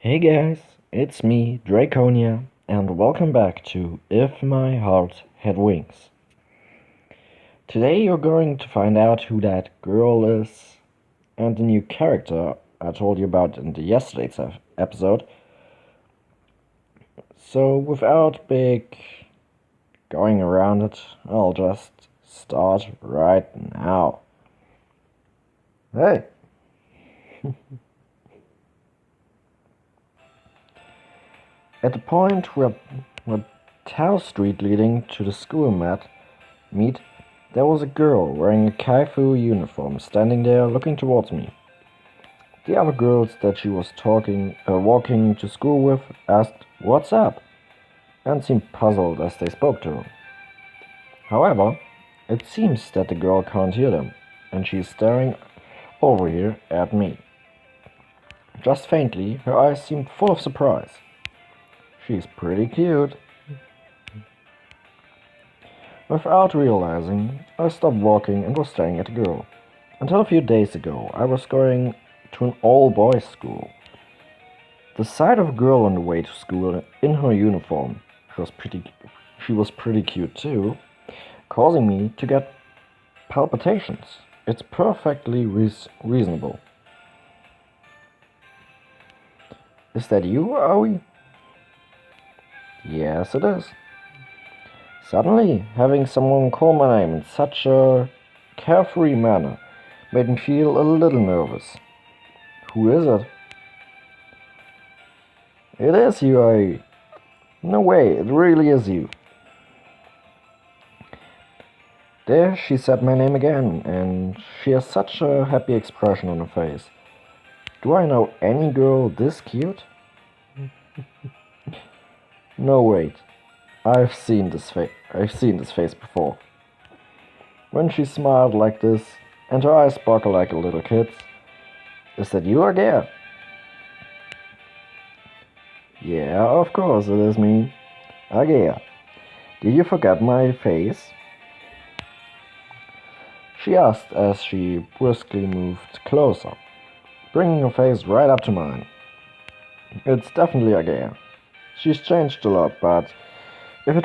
Hey guys, it's me, Draconia, and welcome back to If My Heart Had Wings. Today you're going to find out who that girl is and the new character I told you about in the yesterday's episode. So without big going around it, I'll just start right now. Hey! At the point where Tao Street leading to the school meet, there was a girl wearing a kaifu uniform standing there looking towards me. The other girls that she was walking to school with asked, "What's up?" and seemed puzzled as they spoke to her. However, it seems that the girl can't hear them, and she's staring over here at me. Just faintly, her eyes seemed full of surprise. She's pretty cute. Without realizing, I stopped walking and was staring at the girl. Until a few days ago, I was going to an all-boys school. The sight of a girl on the way to school in her uniform, she was pretty cute too, causing me to get palpitations. It's perfectly reasonable. Is that you, Aoi? Yes, it is. Suddenly, having someone call my name in such a carefree manner made me feel a little nervous. Who is it? It is you, Aoi. No way, it really is you. There she said my name again, and she has such a happy expression on her face. Do I know any girl this cute? No, wait. I've seen this face before. When she smiled like this, and her eyes sparkled like a little kid's. Is that you, Agea? Yeah, of course it is me. Agea, did you forget my face? She asked as she briskly moved closer, bringing her face right up to mine. It's definitely Agea. She's changed a lot, but if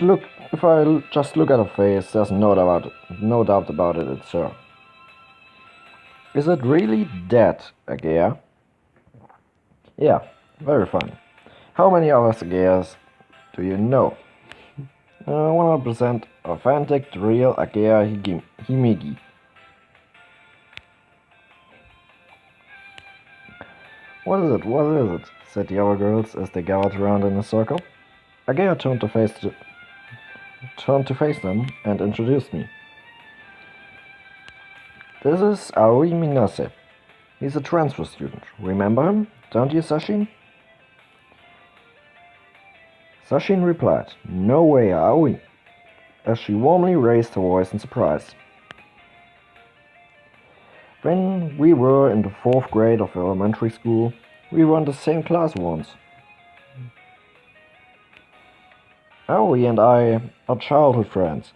I just look at her face, there's no doubt about it, it's her. Is it really that, Agea? Yeah, very fine. How many other Ageas do you know? 100% authentic, real Agea Himigi. What is it? What is it? Said the other girls as they gathered around in a circle. Agea turned to face them and introduced me. This is Aoi Minase. He's a transfer student. Remember him, don't you, Sashin? Sashin replied, "No way, Aoi," as she warmly raised her voice in surprise. When we were in the 4th grade of elementary school, we were in the same class once. Aoi and I are childhood friends.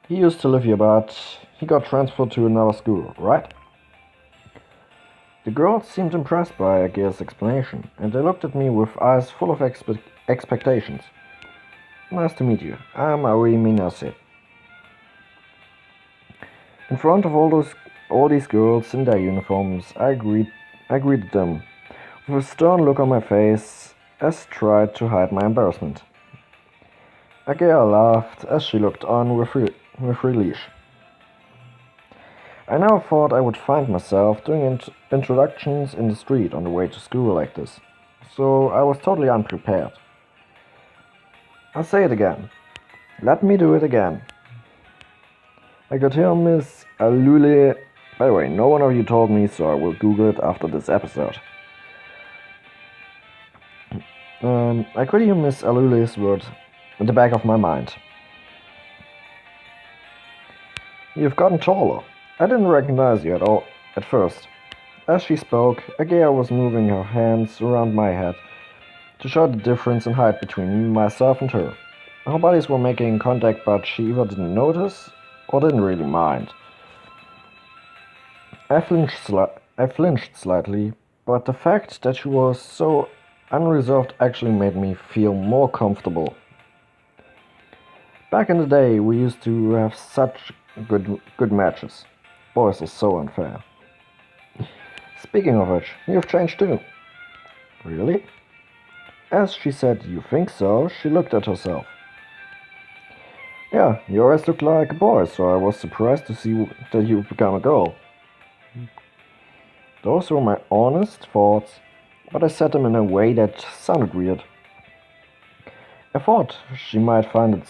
He used to live here, but he got transferred to another school, right? The girls seemed impressed by Agea's explanation, and they looked at me with eyes full of expectations. Nice to meet you. I'm Aoi Minase. In front of all these girls in their uniforms, I greeted them with a stern look on my face as tried to hide my embarrassment. Agea laughed as she looked on with relief. I never thought I would find myself doing introductions in the street on the way to school like this, so I was totally unprepared. I'll say it again. Let me do it again. I could hear Miss Alule. By the way, no one of you told me, so I will Google it after this episode. I could hear Miss Alule's words in the back of my mind. You've gotten taller. I didn't recognize you at all at first. As she spoke, Agea was moving her hands around my head to show the difference in height between myself and her. Our bodies were making contact, but she either didn't notice or didn't really mind. I flinched slightly, but the fact that she was so Unreserved actually made me feel more comfortable. Back in the day, we used to have such good matches. Boys are so unfair. Speaking of which, you've changed too. Really? As she said, "You think so?" she looked at herself. Yeah, you always looked like a boy, so I was surprised to see that you've become a girl. Those were my honest thoughts, but I said them in a way that sounded weird. I thought she might find it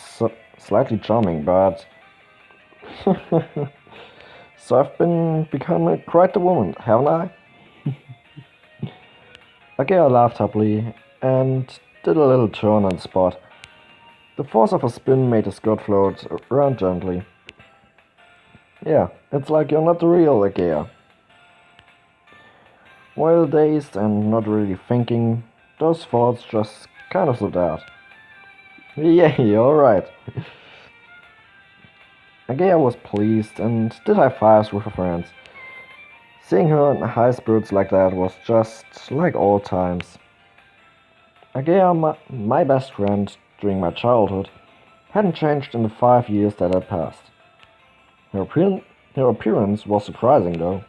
slightly charming, but so I've become quite the woman, haven't I? Agea laughed happily and did a little turn on the spot. The force of her spin made the skirt float around gently. Yeah, it's like you're not the real Agea. While dazed and not really thinking, those thoughts just kind of slipped out. Yeah, you're right. Agea was pleased and did high fives with her friends. Seeing her in high spirits like that was just like old times. Agea, my best friend during my childhood, hadn't changed in the 5 years that had passed. Her appearance was surprising, though.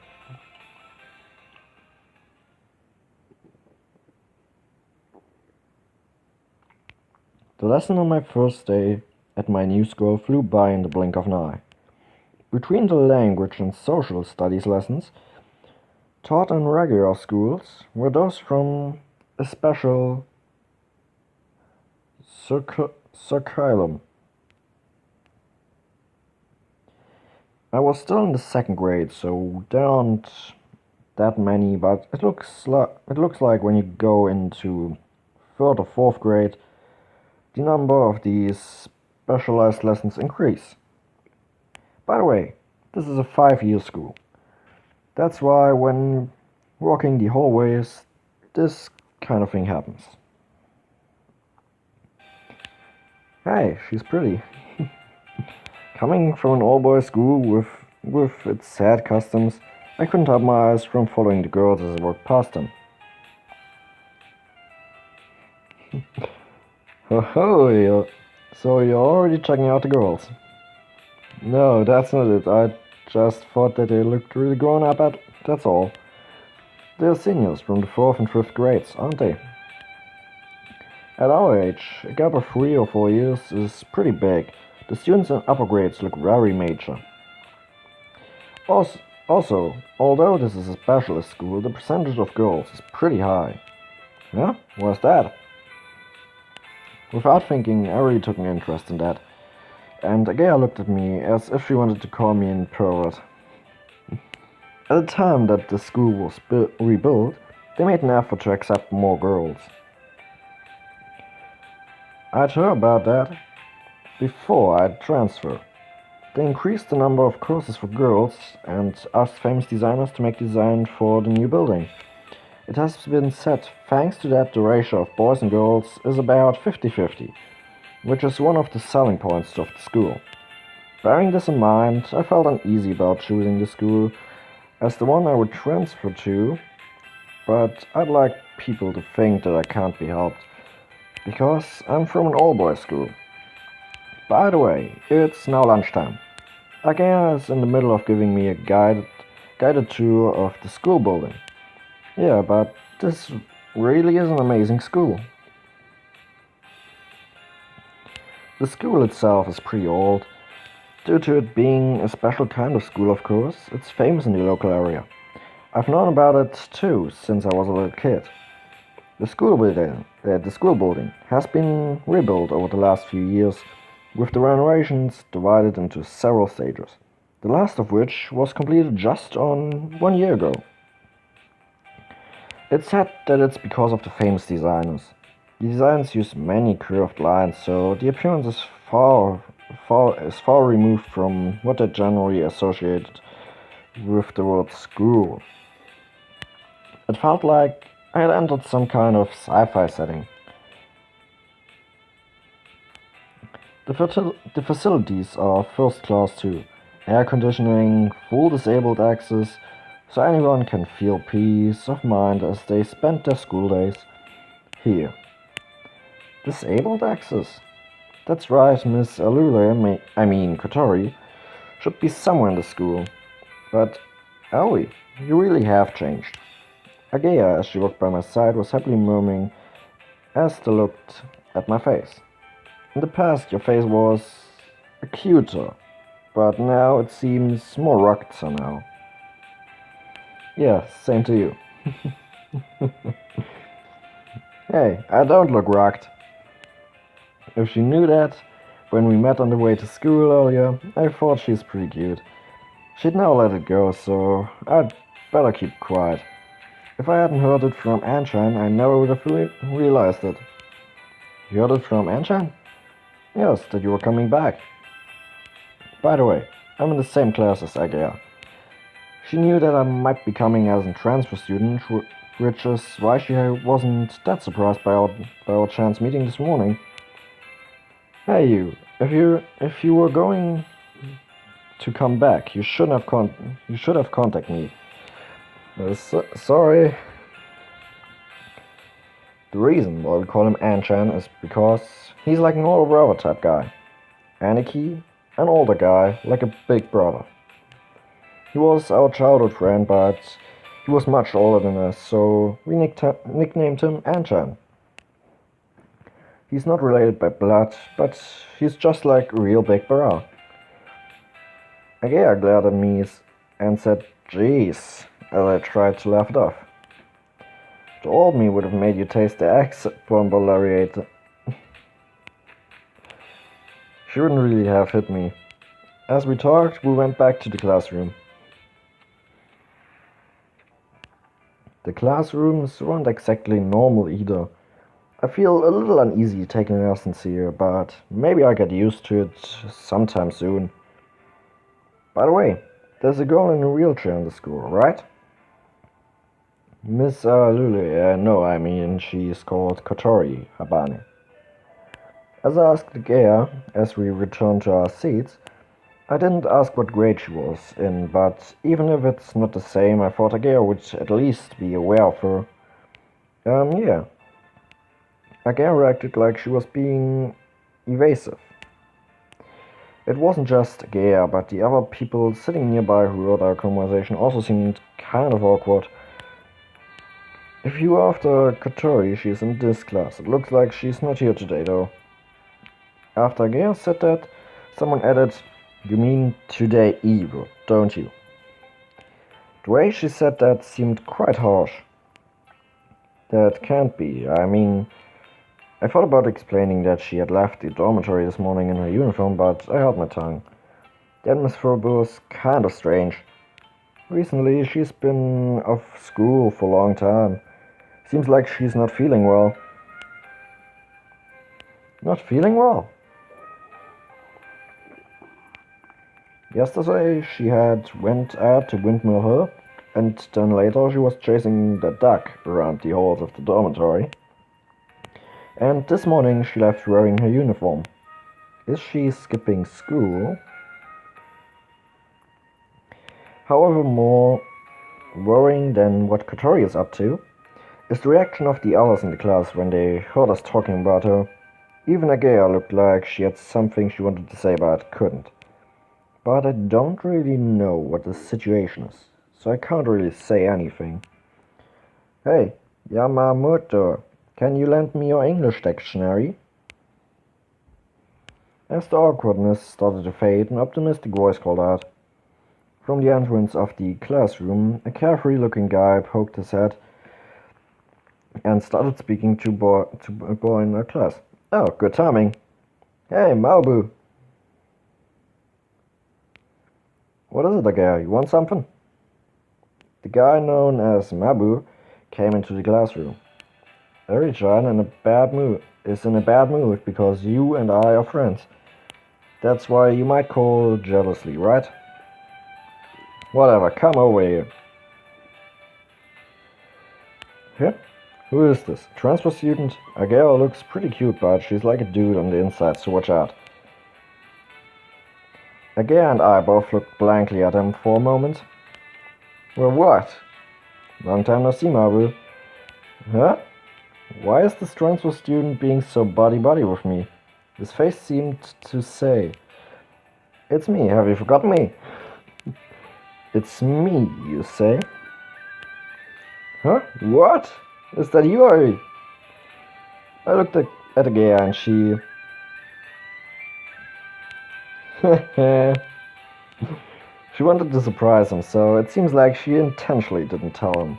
The lesson on my first day at my new school flew by in the blink of an eye. Between the language and social studies lessons taught in regular schools were those from a special curriculum. I was still in the second grade, so there aren't that many, but it looks like when you go into third or fourth grade, the number of these specialized lessons increase. By the way, this is a 5-year school. That's why when walking the hallways, this kind of thing happens. Hey, she's pretty. Coming from an all-boys school with its sad customs, I couldn't help my eyes from following the girls as I walked past them. Oh, so you're already checking out the girls? No, that's not it. I just thought that they looked really grown up, that's all. They're seniors from the 4th and 5th grades, aren't they? At our age, a gap of 3 or 4 years is pretty big. The students in upper grades look very mature. Also, although this is a specialist school, the percentage of girls is pretty high. Yeah? What's that? Without thinking, I really took an interest in that, and Agea looked at me as if she wanted to call me a pervert. At the time that the school was rebuilt, they made an effort to accept more girls. I'd heard about that before I'd transferred. They increased the number of courses for girls and asked famous designers to make designs for the new building. It has been said, thanks to that, the ratio of boys and girls is about 50-50, which is one of the selling points of the school. Bearing this in mind, I felt uneasy about choosing the school as the one I would transfer to, but I'd like people to think that I can't be helped, because I'm from an all-boys school. By the way, it's now lunchtime. Agea is in the middle of giving me a guided tour of the school building. Yeah, but this really is an amazing school. The school itself is pretty old. Due to it being a special kind of school, of course, it's famous in the local area. I've known about it too since I was a little kid. The school building has been rebuilt over the last few years, with the renovations divided into several stages, the last of which was completed just on 1 year ago. It's said that it's because of the famous designers. The designs use many curved lines, so the appearance is far removed from what are generally associated with the word school. It felt like I had entered some kind of sci-fi setting. The facilities are first class too. Air conditioning, full disabled access, so anyone can feel peace of mind as they spend their school days. Here. Disabled access? That's right, Miss Alula, Kotori, should be somewhere in the school. But, Aoi, you really have changed. Agea, as she walked by my side, was happily murmuring as they looked at my face. In the past, your face was cuter, but now it seems more rugged somehow. Yeah, same to you. Hey, I don't look rugged. If she knew that, when we met on the way to school earlier, I thought she's pretty cute. She'd now let it go, so I'd better keep quiet. If I hadn't heard it from Anshan, I never would have realized it. You heard it from Anshan? Yes, that you were coming back. By the way, I'm in the same class as Agea. She knew that I might be coming as a transfer student, which is why she wasn't that surprised by our chance meeting this morning. Hey you, if you were going to come back, you should have contacted me. Sorry. The reason why we call him Anshan is because he's like an older brother type guy. Aniki, an older guy, like a big brother. He was our childhood friend, but he was much older than us, so we nicknamed him Anshan. He's not related by blood, but he's just like a real big brother. Agea glared at me and said, "Jeez," as I tried to laugh it off. The old me would have made you taste the eggs, Bombo lariated. She wouldn't really have hit me. As we talked, we went back to the classroom. The classrooms weren't exactly normal either. I feel a little uneasy taking lessons here, but maybe I'll get used to it sometime soon. By the way, there's a girl in a wheelchair in the school, right? Miss Lulu, no, she's called Kotori Habane. As I asked Gea as we returned to our seats, I didn't ask what grade she was in, but even if it's not the same, I thought Agea would at least be aware of her. Yeah. Agea reacted like she was being evasive. It wasn't just Agea, but the other people sitting nearby who heard our conversation also seemed kind of awkward. If you were after Kotori, she's in this class. It looks like she's not here today, though. After Agea said that, someone added, "You mean today Eve, don't you?" The way she said that seemed quite harsh. That can't be. I thought about explaining that she had left the dormitory this morning in her uniform, but I held my tongue. The atmosphere was kind of strange. Recently, she's been off school for a long time. Seems like she's not feeling well. Not feeling well? Yesterday, she had went out to windmill her, and then later she was chasing the duck around the halls of the dormitory. And this morning she left wearing her uniform. Is she skipping school? However, more worrying than what Kotori is up to is the reaction of the others in the class when they heard us talking about her. Even Agea looked like she had something she wanted to say but couldn't. But I don't really know what the situation is, so I can't really say anything. Hey, Yamamoto, can you lend me your English dictionary? As the awkwardness started to fade, an optimistic voice called out. From the entrance of the classroom, a carefree-looking guy poked his head and started speaking to a boy in our class. Oh, good timing. Hey, Mabu. What is it, Agea? You want something? The guy known as Mabu came into the classroom. Eri-chan is in a bad mood because you and I are friends. That's why you might call jealously, right? Whatever, come over here. Here? Who is this? Transfer student? Agea looks pretty cute, but she's like a dude on the inside, so watch out. Agea and I both looked blankly at him for a moment. Well, what? Long time no see, Mabu. Huh? Why is this transfer student being so buddy-buddy with me? His face seemed to say, "It's me, have you forgotten me?" "It's me, you say?" "Huh? What? Is that you, Ari?" I looked at Agea and she... She wanted to surprise him, so it seems like she intentionally didn't tell him.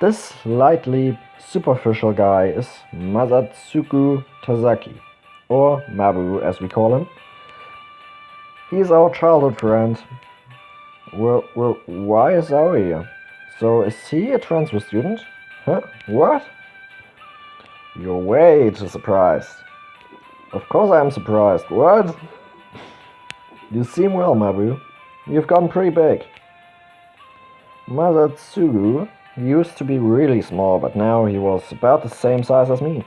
This slightly superficial guy is Masatsuku Tazaki, or Mabu as we call him. He's our childhood friend. Well, why is Aoi here? So is he a transfer student? Huh? What? You're way too surprised. Of course I am surprised. What? You seem well, Mabu. You've gotten pretty big. Masatsugu used to be really small, but now he was about the same size as me.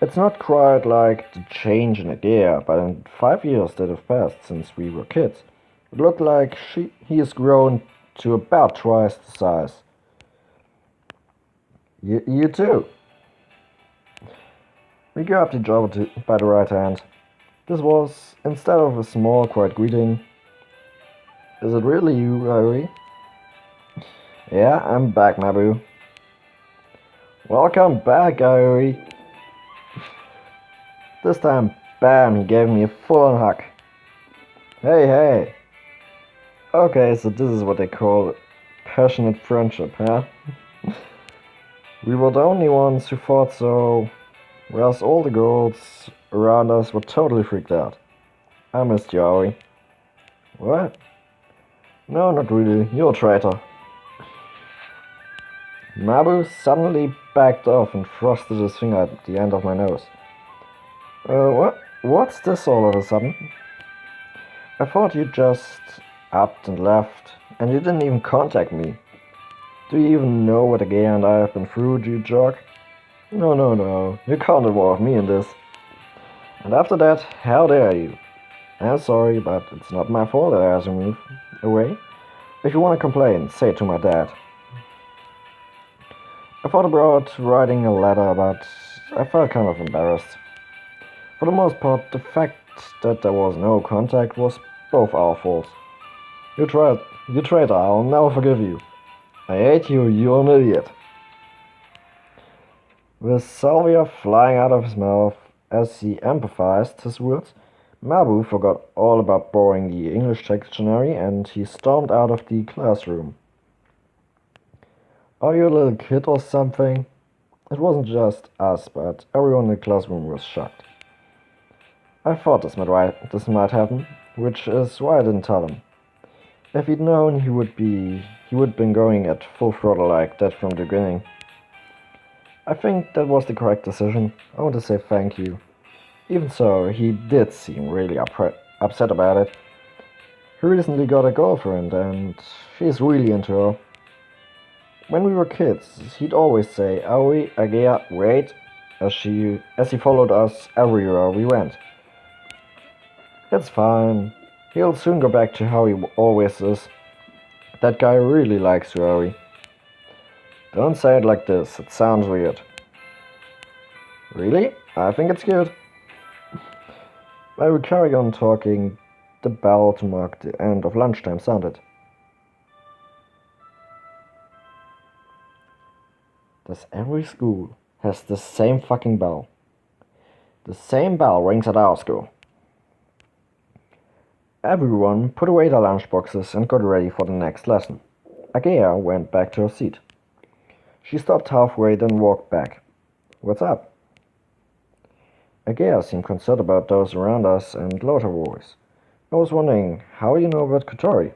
It's not quite like the change in a year, but in 5 years that have passed since we were kids, it looked like he has grown to about twice the size. You too. We grabbed each other by the right hand. This was, instead of a small, quiet greeting, "Is it really you, Irie?" "Yeah, I'm back, Mabu." "Welcome back, Irie." This time, bam, he gave me a full-on hug. Hey. Okay, so this is what they call passionate friendship, huh? We were the only ones who thought so, whereas all the girls around us were totally freaked out. I missed you, Aoi. What? No, not really. You're a traitor. Mabu suddenly backed off and thrusted his finger at the end of my nose. What's this all of a sudden? I thought you just upped and left, and you didn't even contact me. Do you even know what Agea and I have been through, you jerk? No. You can't involve me in this. And after that, how dare you? I'm sorry, but it's not my fault that I had to move away. If you want to complain, say it to my dad. I thought about writing a letter, but I felt kind of embarrassed. For the most part, the fact that there was no contact was both our faults. You traitor, I'll never forgive you. I hate you, you're an idiot. With salvia flying out of his mouth as he emphasized his words, Mabu forgot all about borrowing the English dictionary and he stormed out of the classroom. Are you a little kid or something? It wasn't just us, but everyone in the classroom was shocked. I thought this might happen, which is why I didn't tell him. If he'd known, he would been going at full throttle like that from the beginning. I think that was the correct decision. I want to say thank you. Even so, he did seem really upset about it. He recently got a girlfriend and she's really into her. When we were kids, he'd always say, "Aoi, Agea, wait," as he followed us everywhere we went. It's fine. He'll soon go back to how he always is. That guy really likes you, Aoi. Don't say it like this, it sounds weird. Really? I think it's good. I will carry on talking. The bell to mark the end of lunchtime sounded. Does every school has the same fucking bell? The same bell rings at our school. Everyone put away their lunchboxes and got ready for the next lesson. Agea went back to her seat. She stopped halfway, then walked back. What's up? Agea seemed concerned about those around us and lowered her voice. I was wondering, how you know about Kotori?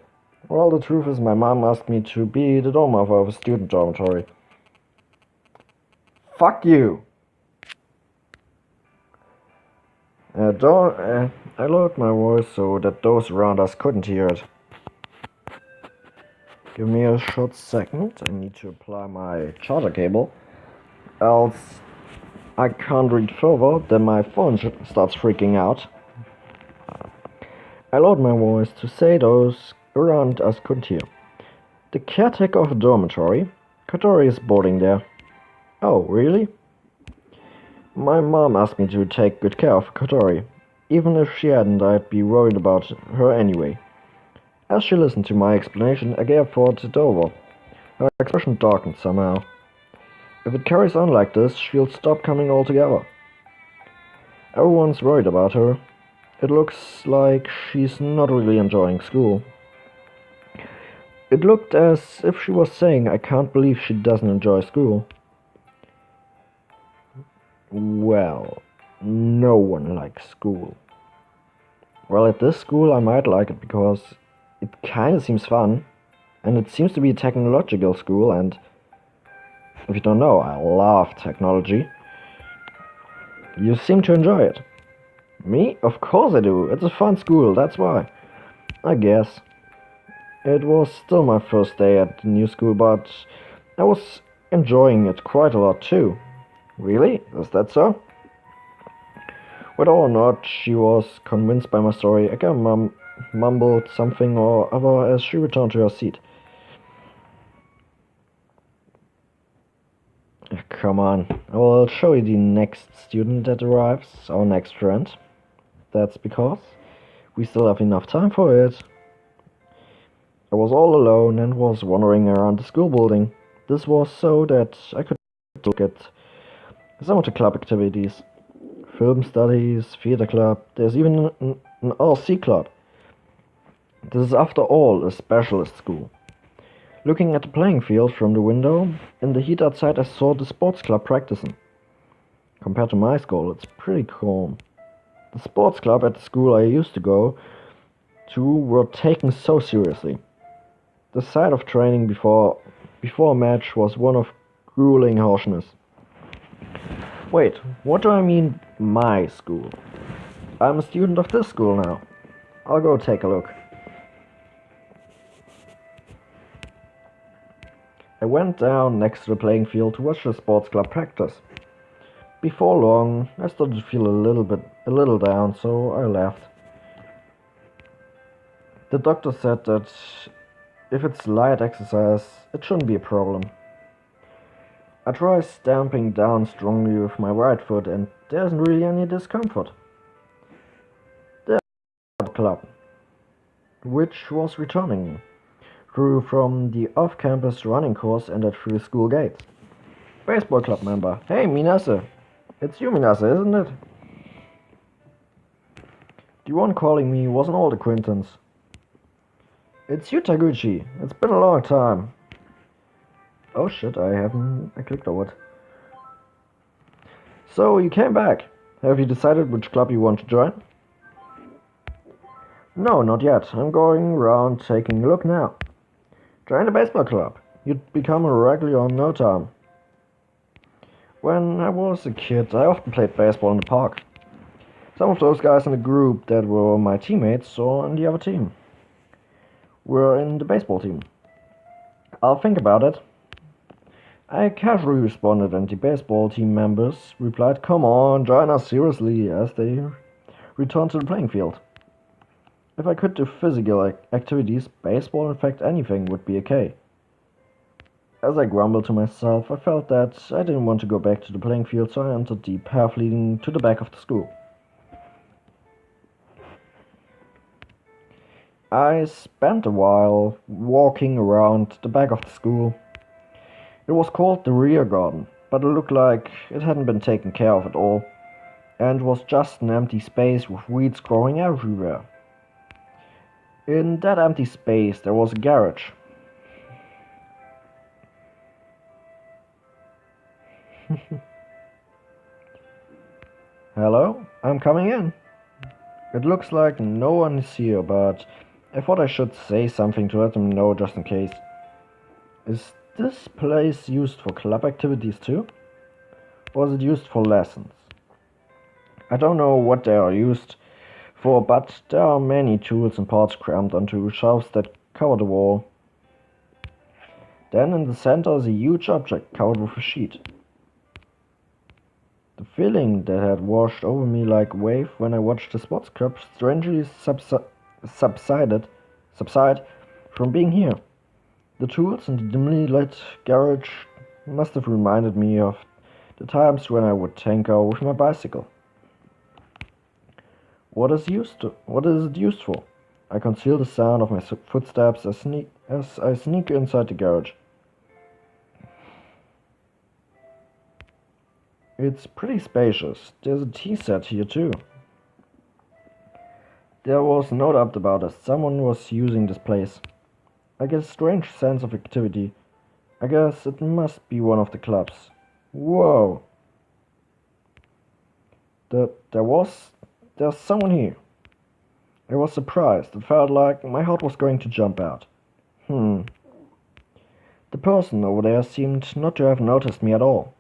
Well, the truth is my mom asked me to be the dorm mother of a student dormitory. Fuck you! I lowered my voice so that those around us couldn't hear it. Give me a short second. I need to apply my charger cable. Else I can't read further, then my phone starts freaking out. I lowered my voice to say those around us couldn't hear. The caretaker of a dormitory. Kotori is boarding there. Oh, really? My mom asked me to take good care of Kotori. Even if she hadn't, I'd be worried about her anyway. As she listened to my explanation, I gave thought it over. Her expression darkened somehow. If it carries on like this, she'll stop coming altogether. Everyone's worried about her. It looks like she's not really enjoying school. It looked as if she was saying, I can't believe she doesn't enjoy school. Well, no one likes school. Well, at this school I might like it because it kinda seems fun, and it seems to be a technological school, and if you don't know, I love technology. You seem to enjoy it. Me? Of course I do. It's a fun school, that's why. I guess. It was still my first day at the new school, but I was enjoying it quite a lot too. Really? Is that so? Whether or not she was convinced by my story, Aga mumbled something or other as she returned to her seat. Come on, I will show you the next student that arrives, our next friend. That's because we still have enough time for it. I was all alone and was wandering around the school building. This was so that I could look at some of the club activities. Film studies, theater club, there's even an RC club. This is after all a specialist school. Looking at the playing field from the window, in the heat outside I saw the sports club practicing. Compared to my school, it's pretty calm. The sports club at the school I used to go to were taken so seriously. The sight of training before a match was one of grueling harshness. Wait, what do I mean, my school? I'm a student of this school now. I'll go take a look. I went down next to the playing field to watch the sports club practice. Before long, I started to feel a little down, so I left. The doctor said that if it's light exercise, it shouldn't be a problem. I try stamping down strongly with my right foot and there isn't really any discomfort. The club, which was returning, grew from the off-campus running course and through school gates. Baseball club member. Hey, Minase. It's you, Minase, isn't it? The one calling me was an old acquaintance. It's you, Taguchi. It's been a long time. Oh shit, I clicked over it. So, you came back. Have you decided which club you want to join? No, not yet. I'm going around taking a look now. Join the baseball club. You'd become a regular in no time. When I was a kid, I often played baseball in the park. Some of those guys in the group that were my teammates or on the other team were in the baseball team. I'll think about it. I casually responded and the baseball team members replied, come on, join us seriously, as they returned to the playing field. If I could do physical activities, baseball, in fact anything, would be okay. As I grumbled to myself, I felt that I didn't want to go back to the playing field, so I entered the path leading to the back of the school. I spent a while walking around the back of the school. It was called the rear garden, but it looked like it hadn't been taken care of at all, and was just an empty space with weeds growing everywhere. In that empty space there was a garage. Hello? I'm coming in. It looks like no one is here, but I thought I should say something to let them know just in case. Is this place used for club activities too? Or is it used for lessons? I don't know what they are used for, but there are many tools and parts crammed onto shelves that cover the wall. Then in the center is a huge object covered with a sheet. The feeling that had washed over me like a wave when I watched the sports club strangely subside from being here. The tools in the dimly lit garage must have reminded me of the times when I would tinker with my bicycle. What is it used for? I conceal the sound of my footsteps as I sneak inside the garage. It's pretty spacious. There's a tea set here too. There was no doubt about it. Someone was using this place. I get a strange sense of activity. I guess it must be one of the clubs. Whoa! There, there was... There's someone here. I was surprised. It felt like my heart was going to jump out. The person over there seemed not to have noticed me at all.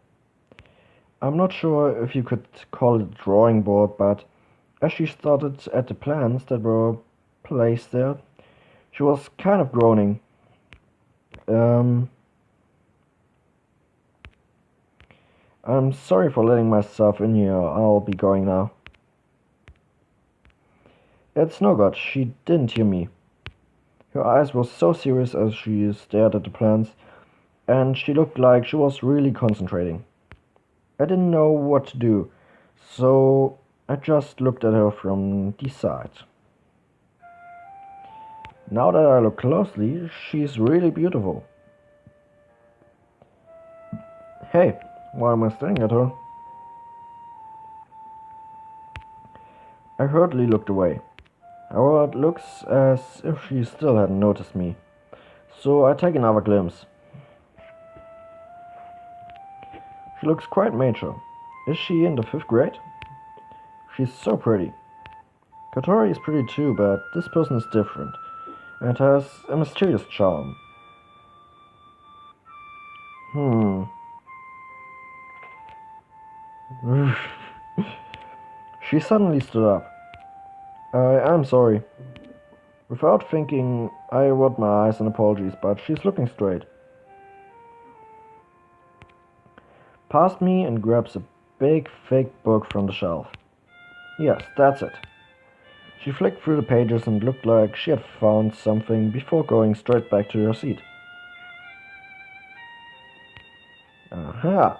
I'm not sure if you could call it a drawing board, but as she started at the plants that were placed there, she was kind of groaning. I'm sorry for letting myself in here. I'll be going now. It's no good. She didn't hear me. Her eyes were so serious as she stared at the plants, and she looked like she was really concentrating. I didn't know what to do, so I just looked at her from the side. Now that I look closely, she's really beautiful. Hey, why am I staring at her? I hurriedly looked away. However, it looks as if she still hadn't noticed me, so I take another glimpse. She looks quite mature. Is she in the 5th grade? She's so pretty. Katori is pretty too, but this person is different, and has a mysterious charm. She suddenly stood up. I'm sorry. Without thinking, I rubbed my eyes in apologies, but she's looking straight. Past me and grabs a big fake book from the shelf. Yes, that's it. She flicked through the pages and looked like she had found something before going straight back to her seat. Aha!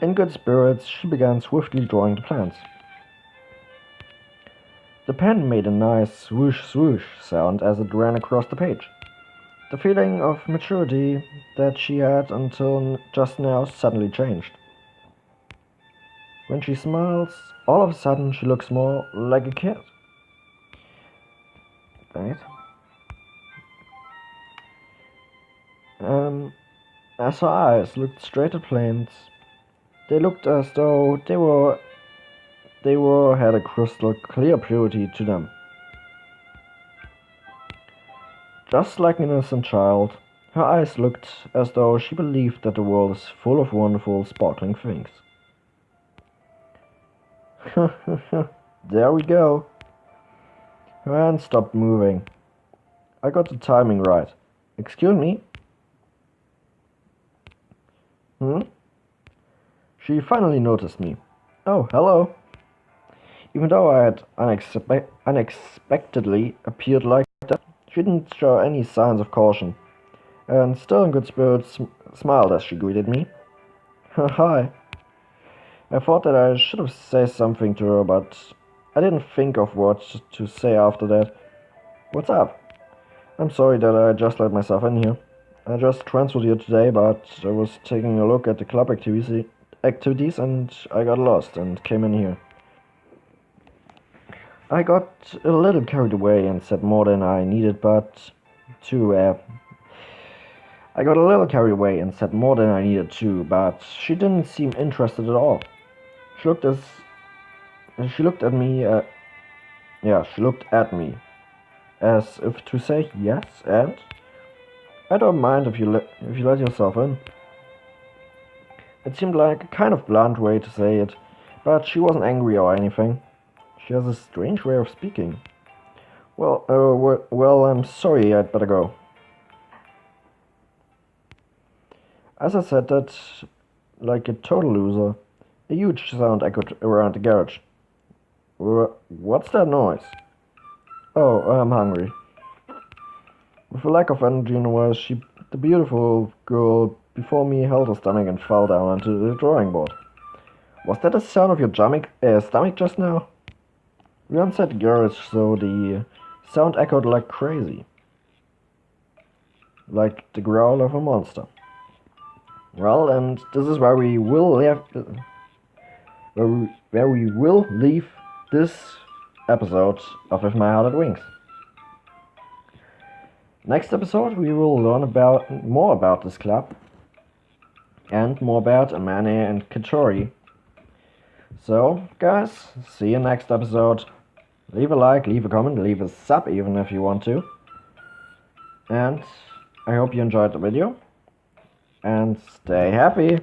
In good spirits, she began swiftly drawing the plants. The pen made a nice swoosh swoosh sound as it ran across the page. The feeling of maturity that she had until just now suddenly changed. When she smiles, all of a sudden she looks more like a kid. Right? As her eyes looked straight at plants, they looked as though they had a crystal clear purity to them. Just like an innocent child, her eyes looked as though she believed that the world is full of wonderful, sparkling things. There we go. Her hand stopped moving. I got the timing right. Excuse me? She finally noticed me. Oh, hello. Even though I had unexpectedly appeared like that, she didn't show any signs of caution, and still in good spirits smiled as she greeted me. Hi. I thought that I should have said something to her, but I didn't think of what to say after that. What's up? I'm sorry that I just let myself in here. I just transferred here today, but I was taking a look at the club activities and I got lost and came in here. I got a little carried away and said more than I needed, but I got a little carried away and said more than I needed to, but she didn't seem interested at all. She looked at me. She looked at me, as if to say yes, and I don't mind if you let yourself in. It seemed like a kind of blunt way to say it, but she wasn't angry or anything. She has a strange way of speaking. Well, I'm sorry, I'd better go. As I said that, like a total loser, a huge sound echoed around the garage. What's that noise? Oh, I'm hungry. With a lack of energy in her voice, the beautiful girl before me held her stomach and fell down onto the drawing board. Was that the sound of your stomach just now? We were inside the garage, so the sound echoed like crazy. Like the growl of a monster. Well, and this is where we will leave this episode of With My Heart at Wings. Next episode, we will learn more about this club and more about Amane and Katori. So, guys, see you next episode. Leave a like, leave a comment, leave a sub even if you want to. And I hope you enjoyed the video. And stay happy!